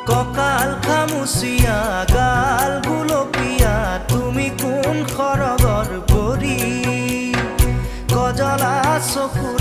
ককাল খামুচিয়া গাল গুলপীয়া তুমি কোন খৰগৰ পৰি কজলা চকুৰ